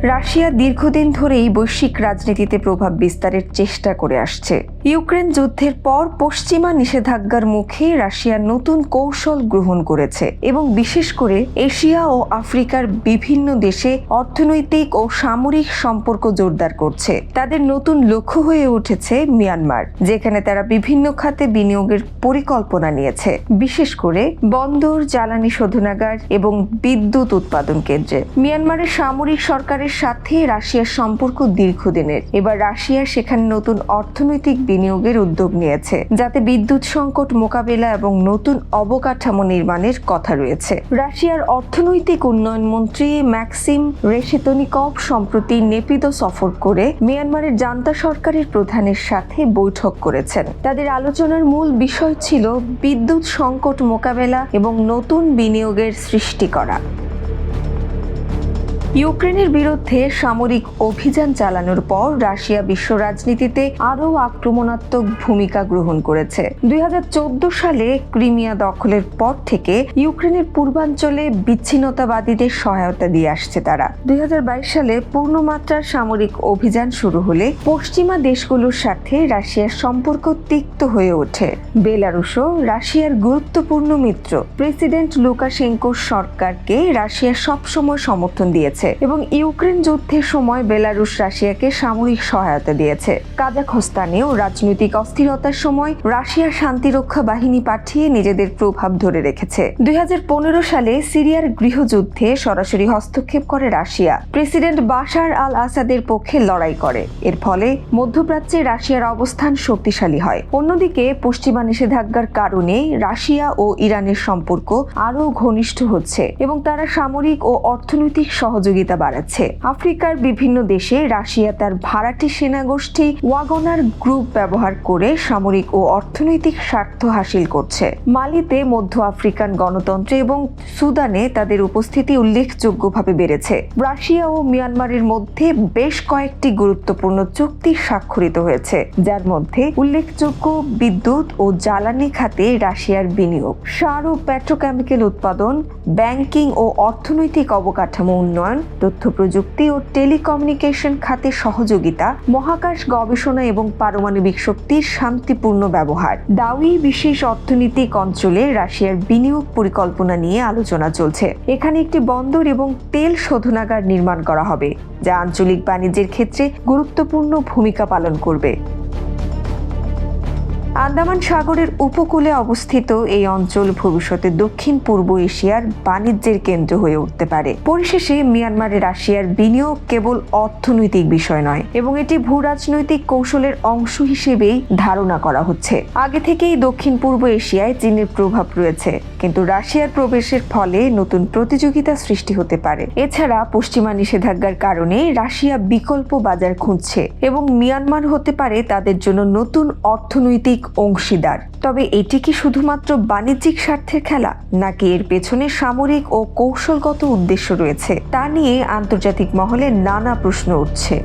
Russia দীর্ঘদিন ধরেই বৈশ্বিক রাজনীতিতে প্রভাব বিস্তারের চেষ্টা করে আসছে। ইউক্রেন যুদ্ধের পর পশ্চিমা নিষেধাজ্ঞার মুখে রাশিয়া নতুন কৌশল গ্রহণ করেছে এবং বিশেষ করে এশিয়া ও আফ্রিকার বিভিন্ন দেশে অর্থনৈতিক ও সামরিক সম্পর্ক জোরদার করছে। তাদের নতুন লক্ষ্য হয়ে উঠেছে মিয়ানমার, যেখানে তারা বিভিন্ন খাতে বিনিয়োগের পরিকল্পনা নিয়েছে, বিশেষ করে বন্দর, জ্বালানি শোধনাগার এবং বিদ্যুৎ উৎপাদন কেন্দ্রে। মিয়ানমারের সামরিক সরকারের সাথে রাশিয়ার সম্পর্ক দীর্ঘদিনের। এবার রাশিয়া সেখানে নতুন অর্থনৈতিক বিনিয়োগের উদ্যোগ নিয়েছে, যাতে বিদ্যুৎ সংকট মোকাবেলা এবং নতুন অবকাঠামো নির্মাণের কথা রয়েছে। রাশিয়ার অর্থনৈতিক উন্নয়ন মন্ত্রী ম্যাক্সিম রেশেতনিকভ সম্প্রতি নেপিদো সফর করে মিয়ানমারের জান্তা সরকারের প্রধানের সাথে বৈঠক করেছেন। তাদের আলোচনার মূল বিষয় ছিল বিদ্যুৎ সংকট মোকাবেলা এবং নতুন বিনিয়োগের সৃষ্টি করা। ইউক্রেনের বিরুদ্ধে সামরিক অভিযান চালানোর পর রাশিয়া বিশ্ব রাজনীতিতে আরও আক্রমণাত্মক ভূমিকা গ্রহণ করেছে। 2014 সালে ক্রিমিয়া দখলের পর থেকে ইউক্রেনের পূর্বাঞ্চলে বিচ্ছিন্নতাবাদীদের সহায়তা দিয়ে আসছে তারা। 2022 সালে পূর্ণমাত্রার সামরিক অভিযান শুরু হলে পশ্চিমা দেশগুলোর সাথে রাশিয়ার সম্পর্ক তিক্ত হয়ে ওঠে। বেলারুশও রাশিয়ার গুরুত্বপূর্ণ মিত্র। প্রেসিডেন্ট লুকাশেঙ্কোর সরকারকে রাশিয়া সবসময় সমর্থন দিয়েছে এবং ইউক্রেন যুদ্ধের সময় বেলারুশ রাশিয়াকে সামরিক সহায়তা দিয়েছে। কাজাখস্তানেও রাজনৈতিক অস্থিরতার সময় রাশিয়া শান্তিরক্ষা বাহিনী পাঠিয়ে নিজেদের প্রভাব ধরে রেখেছে। 2015 সালে সিরিয়ার গৃহযুদ্ধে সরাসরি হস্তক্ষেপ করে রাশিয়া। প্রেসিডেন্ট বাশার আল আসাদের পক্ষে লড়াই করে। এর ফলে মধ্যপ্রাচ্যে রাশিয়ার অবস্থান শক্তিশালী হয়। অন্যদিকে পশ্চিমা নিষেধাজ্ঞার কারণে রাশিয়া ও ইরানের সম্পর্ক আরও ঘনিষ্ঠ হচ্ছে এবং তারা সামরিক ও অর্থনৈতিক সহযোগিতা বাড়াচ্ছে। আফ্রিকার বিভিন্ন দেশে রাশিয়া তার ভাড়াটে সেনাগোষ্ঠী ওয়াগনার গ্রুপ ব্যবহার করে সামরিক ও অর্থনৈতিক স্বার্থ হাসিল করছে। মালিতে মধ্য আফ্রিকান গণতন্ত্র এবং সুদানে তাদের উপস্থিতি উল্লেখযোগ্যভাবে বেড়েছে। রাশিয়া ও মিয়ানমারের মধ্যে বেশ কয়েকটি গুরুত্বপূর্ণ চুক্তি স্বাক্ষরিত হয়েছে, যার মধ্যে উল্লেখযোগ্য বিদ্যুৎ ও জ্বালানি খাতে রাশিয়ার বিনিয়োগ, সার ও পেট্রোকেমিক্যাল উৎপাদন, ব্যাংকিং ও অর্থনৈতিক অবকাঠামো উন্নয়ন, তথ্য প্রযুক্তি ও টেলিকমিউনিকেশন খাতে সহযোগিতা, মহাকাশ গবেষণা এবং পারমাণবিক শক্তির শান্তিপূর্ণ ব্যবহার। দাউই বিশেষ অর্থনৈতিক অঞ্চলে রাশিয়ার বিনিয়োগ পরিকল্পনা নিয়ে আলোচনা চলছে। এখানে একটি বন্দর এবং তেল শোধনাগার নির্মাণ করা হবে, যা আঞ্চলিক বাণিজ্যের ক্ষেত্রে গুরুত্বপূর্ণ ভূমিকা পালন করবে। আন্দামান সাগরের উপকূলে অবস্থিত এই অঞ্চল ভবিষ্যতে দক্ষিণ পূর্ব এশিয়ার বাণিজ্যের কেন্দ্র হয়ে উঠতে পারে। পরিশেষে মিয়ানমারে রাশিয়ার বিনিয়োগ কেবল অর্থনৈতিক বিষয় নয় এবং এটি ভূরাজনৈতিক কৌশলের অংশ হিসেবেই ধারণা করা হচ্ছে। আগে থেকেই দক্ষিণ পূর্ব এশিয়ায় চীনের প্রভাব রয়েছে, কিন্তু রাশিয়ার প্রবেশের ফলে নতুন প্রতিযোগিতা সৃষ্টি হতে পারে। এছাড়া পশ্চিমা নিষেধাজ্ঞার কারণে রাশিয়া বিকল্প বাজার খুঁজছে এবং মিয়ানমার হতে পারে তাদের জন্য নতুন অর্থনৈতিক অংশীদার। তবে এটি কি শুধুমাত্র বাণিজ্যিক স্বার্থের খেলা, নাকি এর পেছনে সামরিক ও কৌশলগত উদ্দেশ্য রয়েছে, তা নিয়ে আন্তর্জাতিক মহলে নানা প্রশ্ন উঠছে।